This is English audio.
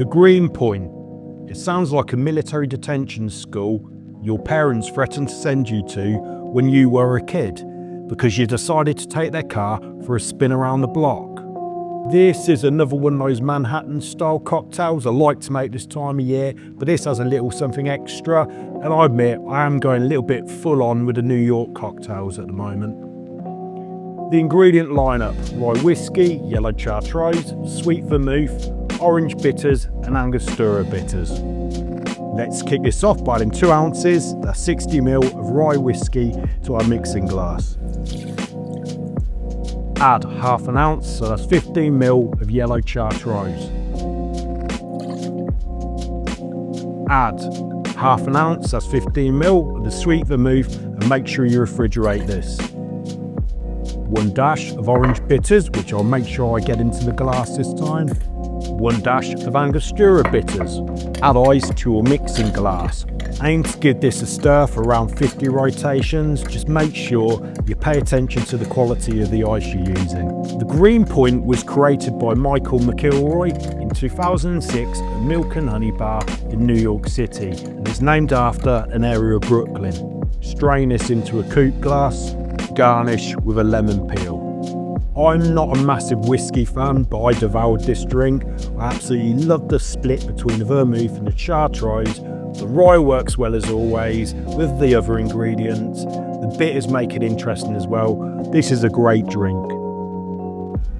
The Greenpoint. It sounds like a military detention school your parents threatened to send you to when you were a kid because you decided to take their car for a spin around the block. This is another one of those Manhattan style cocktails I like to make this time of year, but this has a little something extra, and I admit I am going a little bit full on with the New York cocktails at the moment. The ingredient lineup: Rye Whiskey, Yellow Chartreuse, Sweet Vermouth, Orange Bitters and Angostura Bitters. Let's kick this off by adding 2 ounces, that's 60ml of Rye Whiskey, to our mixing glass. Add half an ounce, so that's 15ml of Yellow Chartreuse. Add half an ounce, that's 15ml of the Sweet Vermouth, and make sure you refrigerate this. 1 dash of Orange Bitters, which I'll make sure I get into the glass this time. 1 dash of Angostura Bitters. Add ice to your mixing glass. Aim to give this a stir for around 50 rotations. Just make sure you pay attention to the quality of the ice you're using. The Greenpoint was created by Michael McIlroy in 2006 at Milk and Honey Bar in New York City, and it's named after an area of Brooklyn. Strain this into a coupe glass, garnish with a lemon peel. I'm not a massive whiskey fan, but I devoured this drink. I absolutely love the split between the vermouth and the chartreuse. The rye works well as always with the other ingredients. The bitters make it interesting as well. This is a great drink.